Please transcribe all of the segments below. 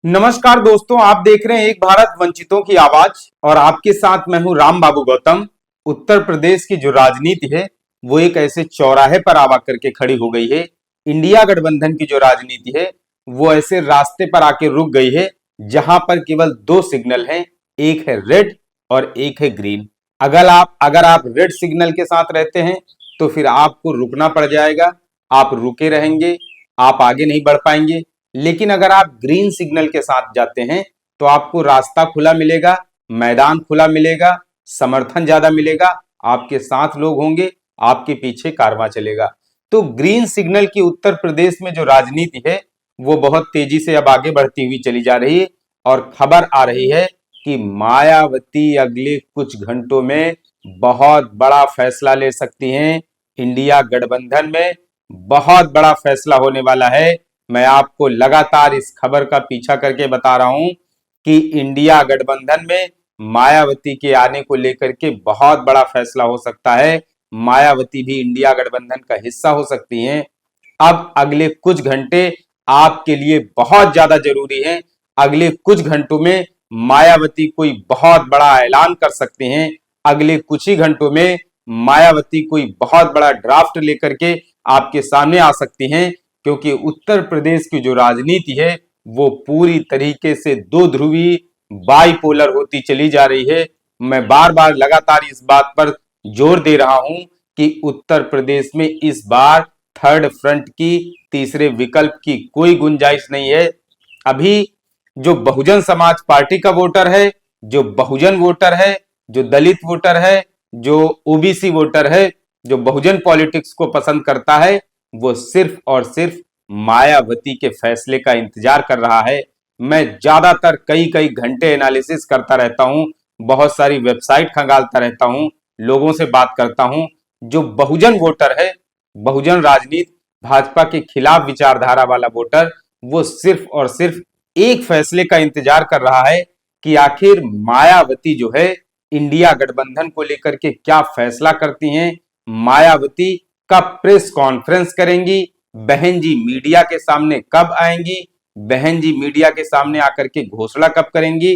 नमस्कार दोस्तों, आप देख रहे हैं एक भारत वंचितों की आवाज और आपके साथ मैं हूं राम बाबू गौतम। उत्तर प्रदेश की जो राजनीति है वो एक ऐसे चौराहे पर आवा करके खड़ी हो गई है। इंडिया गठबंधन की जो राजनीति है वो ऐसे रास्ते पर आके रुक गई है जहां पर केवल दो सिग्नल हैं, एक है रेड और एक है ग्रीन। अगर आप रेड सिग्नल के साथ रहते हैं तो फिर आपको रुकना पड़ जाएगा, आप रुके रहेंगे, आप आगे नहीं बढ़ पाएंगे। लेकिन अगर आप ग्रीन सिग्नल के साथ जाते हैं तो आपको रास्ता खुला मिलेगा, मैदान खुला मिलेगा, समर्थन ज्यादा मिलेगा, आपके साथ लोग होंगे, आपके पीछे कारवां चलेगा। तो ग्रीन सिग्नल की उत्तर प्रदेश में जो राजनीति है वो बहुत तेजी से अब आगे बढ़ती हुई चली जा रही है और खबर आ रही है कि मायावती अगले कुछ घंटों में बहुत बड़ा फैसला ले सकती हैं। इंडिया गठबंधन में बहुत बड़ा फैसला होने वाला है। मैं आपको लगातार इस खबर का पीछा करके बता रहा हूं कि इंडिया गठबंधन में मायावती के आने को लेकर के बहुत बड़ा फैसला हो सकता है। मायावती भी इंडिया गठबंधन का हिस्सा हो सकती हैं। अब अगले कुछ घंटे आपके लिए बहुत ज्यादा जरूरी हैं। अगले कुछ घंटों में मायावती कोई बहुत बड़ा ऐलान कर सकते हैं। अगले कुछ ही घंटों में मायावती कोई बहुत बड़ा ड्राफ्ट लेकर के आपके सामने आ सकती हैं, क्योंकि उत्तर प्रदेश की जो राजनीति है वो पूरी तरीके से दो ध्रुवी बाइपोलर होती चली जा रही है। मैं बार बार लगातार इस बात पर जोर दे रहा हूं कि उत्तर प्रदेश में इस बार थर्ड फ्रंट की, तीसरे विकल्प की कोई गुंजाइश नहीं है। अभी जो बहुजन समाज पार्टी का वोटर है, जो बहुजन वोटर है, जो दलित वोटर है, जो ओबीसी वोटर है, जो बहुजन पॉलिटिक्स को पसंद करता है, वो सिर्फ और सिर्फ मायावती के फैसले का इंतजार कर रहा है। मैं ज्यादातर कई कई घंटे एनालिसिस करता रहता हूं, बहुत सारी वेबसाइट खंगालता रहता हूं, लोगों से बात करता हूं। जो बहुजन वोटर है, बहुजन राजनीति, भाजपा के खिलाफ विचारधारा वाला वोटर, वो सिर्फ और सिर्फ एक फैसले का इंतजार कर रहा है कि आखिर मायावती जो है इंडिया गठबंधन को लेकर के क्या फैसला करती हैं। मायावती कब प्रेस कॉन्फ्रेंस करेंगी, बहन जी मीडिया के सामने कब आएंगी, बहन जी मीडिया के सामने आकर के घोषणा कब करेंगी।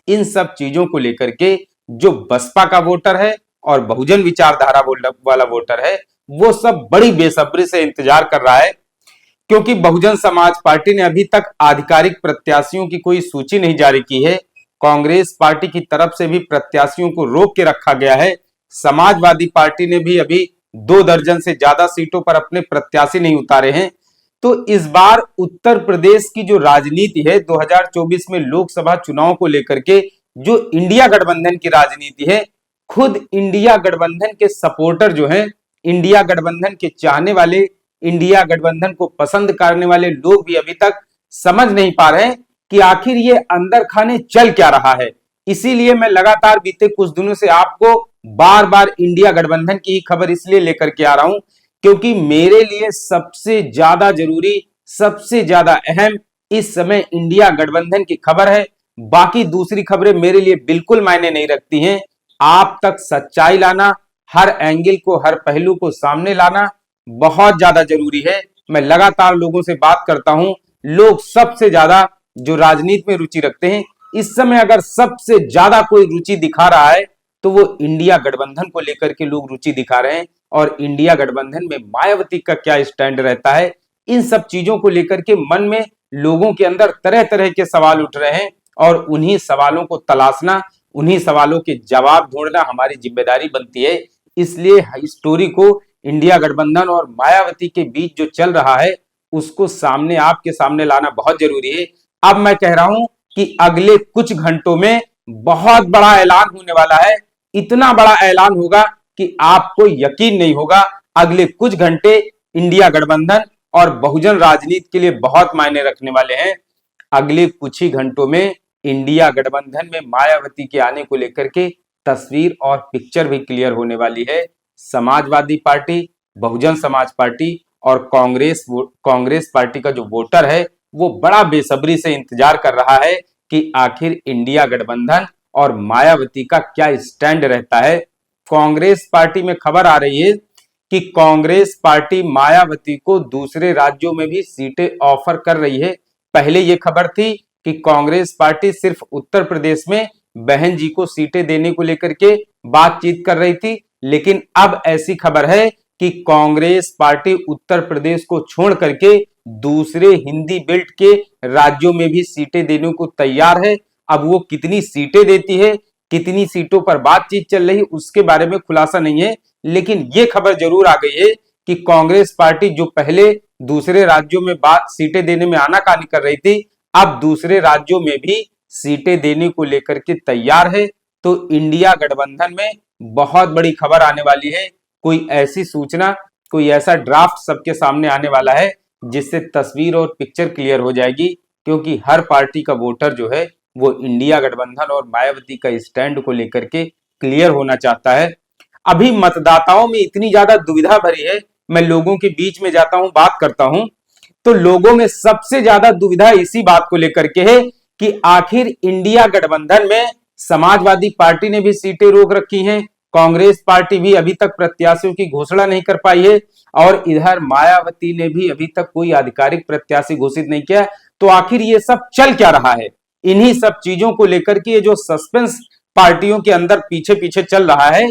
इन सब चीजों को लेकर के जो बसपा का वोटर है और बहुजन विचारधारा वाला वोटर है वो सब बड़ी बेसब्री से इंतजार कर रहा है, क्योंकि बहुजन समाज पार्टी ने अभी तक आधिकारिक प्रत्याशियों की कोई सूची नहीं जारी की है। कांग्रेस पार्टी की तरफ से भी प्रत्याशियों को रोक के रखा गया है। समाजवादी पार्टी ने भी अभी 2 दर्जन से ज्यादा सीटों पर अपने प्रत्याशी नहीं उतारे हैं। तो इस बार उत्तर प्रदेश की जो राजनीति है 2024 में लोकसभा चुनाव को लेकर के जो इंडिया गठबंधन की राजनीति है, खुद इंडिया गठबंधन के सपोर्टर जो हैं, इंडिया गठबंधन के चाहने वाले, इंडिया गठबंधन को पसंद करने वाले लोग भी अभी तक समझ नहीं पा रहे हैं कि आखिर ये अंदर खाने चल क्या रहा है। इसीलिए मैं लगातार बीते कुछ दिनों से आपको बार बार इंडिया गठबंधन की खबर इसलिए लेकर के आ रहा हूं, क्योंकि मेरे लिए सबसे ज्यादा जरूरी, सबसे ज्यादा अहम इस समय इंडिया गठबंधन की खबर है। बाकी दूसरी खबरें मेरे लिए बिल्कुल मायने नहीं रखती हैं। आप तक सच्चाई लाना, हर एंगल को, हर पहलू को सामने लाना बहुत ज्यादा जरूरी है। मैं लगातार लोगों से बात करता हूं, लोग सबसे ज्यादा जो राजनीति में रुचि रखते हैं, इस समय अगर सबसे ज्यादा कोई रुचि दिखा रहा है तो वो इंडिया गठबंधन को लेकर के लोग रुचि दिखा रहे हैं। और इंडिया गठबंधन में मायावती का क्या स्टैंड रहता है, इन सब चीजों को लेकर के मन में लोगों के अंदर तरह तरह के सवाल उठ रहे हैं और उन्हीं सवालों को तलाशना, उन्हीं सवालों के जवाब ढूंढना हमारी जिम्मेदारी बनती है। इसलिए स्टोरी को इंडिया गठबंधन और मायावती के बीच जो चल रहा है उसको सामने, आपके सामने लाना बहुत जरूरी है। अब मैं कह रहा हूं कि अगले कुछ घंटों में बहुत बड़ा ऐलान होने वाला है। इतना बड़ा ऐलान होगा कि आपको यकीन नहीं होगा। अगले कुछ घंटे इंडिया गठबंधन और बहुजन राजनीति के लिए बहुत मायने रखने वाले हैं। अगले कुछ ही घंटों में इंडिया गठबंधन में मायावती के आने को लेकर के तस्वीर और पिक्चर भी क्लियर होने वाली है। समाजवादी पार्टी, बहुजन समाज पार्टी और कांग्रेस पार्टी का जो वोटर है वो बड़ा बेसब्री से इंतजार कर रहा है कि आखिर इंडिया गठबंधन और मायावती का क्या स्टैंड रहता है। कांग्रेस पार्टी में खबर आ रही है कि कांग्रेस पार्टी मायावती को दूसरे राज्यों में भी सीटें ऑफर कर रही है। पहले यह खबर थी कि कांग्रेस पार्टी सिर्फ उत्तर प्रदेश में बहन जी को सीटें देने को लेकर के बातचीत कर रही थी, लेकिन अब ऐसी खबर है कि कांग्रेस पार्टी उत्तर प्रदेश को छोड़ करके दूसरे हिंदी बेल्ट के राज्यों में भी सीटें देने को तैयार है। अब वो कितनी सीटें देती है, कितनी सीटों पर बातचीत चल रही, उसके बारे में खुलासा नहीं है, लेकिन ये खबर जरूर आ गई है कि कांग्रेस पार्टी जो पहले दूसरे राज्यों में बात सीटें देने में आनाकानी कर रही थी, अब दूसरे राज्यों में भी सीटें देने को लेकर के तैयार है। तो इंडिया गठबंधन में बहुत बड़ी खबर आने वाली है। कोई ऐसी सूचना, कोई ऐसा ड्राफ्ट सबके सामने आने वाला है जिससे तस्वीर और पिक्चर क्लियर हो जाएगी, क्योंकि हर पार्टी का वोटर जो है वो इंडिया गठबंधन और मायावती का स्टैंड को लेकर के क्लियर होना चाहता है। अभी मतदाताओं में इतनी ज्यादा दुविधा भरी है, मैं लोगों के बीच में जाता हूं, बात करता हूं, तो लोगों में सबसे ज्यादा दुविधा इसी बात को लेकर के है कि आखिर इंडिया गठबंधन में समाजवादी पार्टी ने भी सीटें रोक रखी हैं, कांग्रेस पार्टी भी अभी तक प्रत्याशियों की घोषणा नहीं कर पाई है, और इधर मायावती ने भी अभी तक कोई आधिकारिक प्रत्याशी घोषित नहीं किया। तो आखिर ये सब चल क्या रहा है? इन्हीं सब चीजों को लेकर के ये जो सस्पेंस पार्टियों के अंदर पीछे पीछे चल रहा है,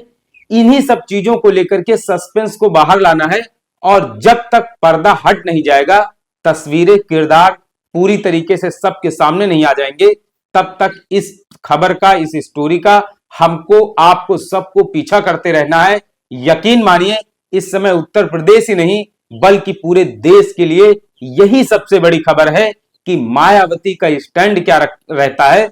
इन्हीं सब चीजों को लेकर के सस्पेंस को बाहर लाना है। और जब तक पर्दा हट नहीं जाएगा, तस्वीरें, किरदार पूरी तरीके से सबके सामने नहीं आ जाएंगे, तब तक इस खबर का, इस स्टोरी का हमको, आपको, सबको पीछा करते रहना है। यकीन मानिए, इस समय उत्तर प्रदेश ही नहीं बल्कि पूरे देश के लिए यही सबसे बड़ी खबर है कि मायावती का स्टैंड क्या रहता है।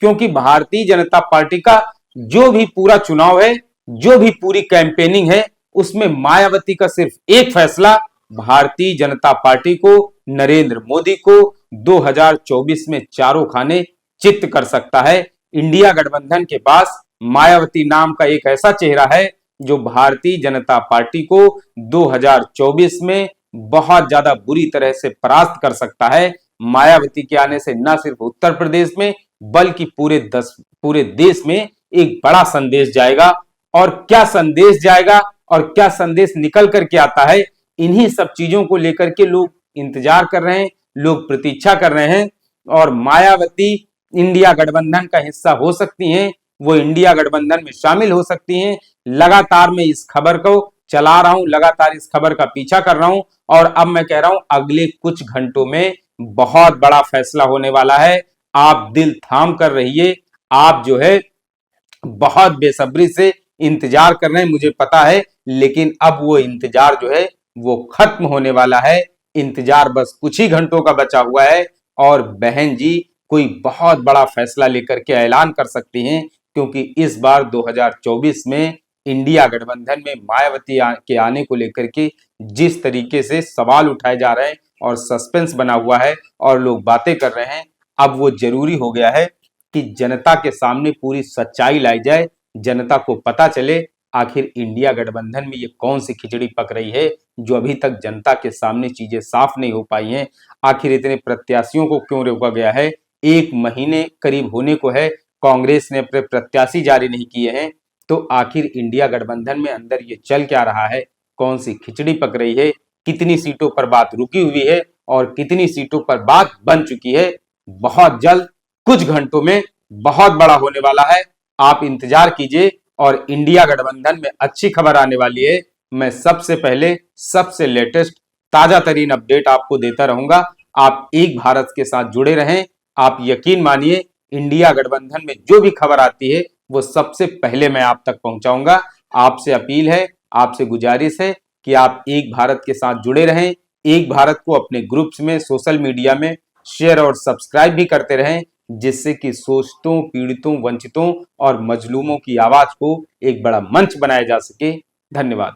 क्योंकि भारतीय जनता पार्टी का जो भी पूरा चुनाव है, जो भी पूरी कैंपेनिंग है, उसमें मायावती का सिर्फ एक फैसला भारतीय जनता पार्टी को, नरेंद्र मोदी को 2024 में चारों खाने चित्त कर सकता है। इंडिया गठबंधन के पास मायावती नाम का एक ऐसा चेहरा है जो भारतीय जनता पार्टी को 2024 में बहुत ज्यादा बुरी तरह से परास्त कर सकता है। मायावती के आने से न सिर्फ उत्तर प्रदेश में बल्कि पूरे देश में एक बड़ा संदेश जाएगा। और क्या संदेश जाएगा और क्या संदेश निकल करके आता है, इन्हीं सब चीजों को लेकर के लोग इंतजार कर रहे हैं, लोग प्रतीक्षा कर रहे हैं। और मायावती इंडिया गठबंधन का हिस्सा हो सकती हैं, वो इंडिया गठबंधन में शामिल हो सकती हैं। लगातार मैं इस खबर को चला रहा हूं, लगातार इस खबर का पीछा कर रहा हूं, और अब मैं कह रहा हूं अगले कुछ घंटों में बहुत बड़ा फैसला होने वाला है। आप दिल थाम कर रहिए, आप जो है बहुत बेसब्री से इंतजार कर रहे हैं, मुझे पता है, लेकिन अब वो इंतजार जो है वो खत्म होने वाला है। इंतजार बस कुछ ही घंटों का बचा हुआ है और बहन जी कोई बहुत बड़ा फैसला लेकर के ऐलान कर सकती हैं, क्योंकि इस बार 2024 में इंडिया गठबंधन में मायावती के आने को लेकर के जिस तरीके से सवाल उठाए जा रहे हैं और सस्पेंस बना हुआ है और लोग बातें कर रहे हैं, अब वो जरूरी हो गया है कि जनता के सामने पूरी सच्चाई लाई जाए, जनता को पता चले आखिर इंडिया गठबंधन में ये कौन सी खिचड़ी पक रही है जो अभी तक जनता के सामने चीजें साफ नहीं हो पाई हैं। आखिर इतने प्रत्याशियों को क्यों रोका गया है? 1 महीने करीब होने को है, कांग्रेस ने अपने प्रत्याशी जारी नहीं किए हैं, तो आखिर इंडिया गठबंधन में अंदर ये चल क्या रहा है? कौन सी खिचड़ी पक रही है? कितनी सीटों पर बात रुकी हुई है और कितनी सीटों पर बात बन चुकी है? बहुत जल्द, कुछ घंटों में बहुत बड़ा होने वाला है। आप इंतजार कीजिए और इंडिया गठबंधन में अच्छी खबर आने वाली है। मैं सबसे पहले, सबसे लेटेस्ट, ताजा तरीन अपडेट आपको देता रहूंगा। आप एक भारत के साथ जुड़े रहें। आप यकीन मानिए, इंडिया गठबंधन में जो भी खबर आती है वो सबसे पहले मैं आप तक पहुंचाऊंगा। आपसे अपील है, आपसे गुजारिश है कि आप एक भारत के साथ जुड़े रहें। एक भारत को अपने ग्रुप्स में, सोशल मीडिया में शेयर और सब्सक्राइब भी करते रहें, जिससे कि शोषितों, पीड़ितों, वंचितों और मजलूमों की आवाज को एक बड़ा मंच बनाया जा सके। धन्यवाद।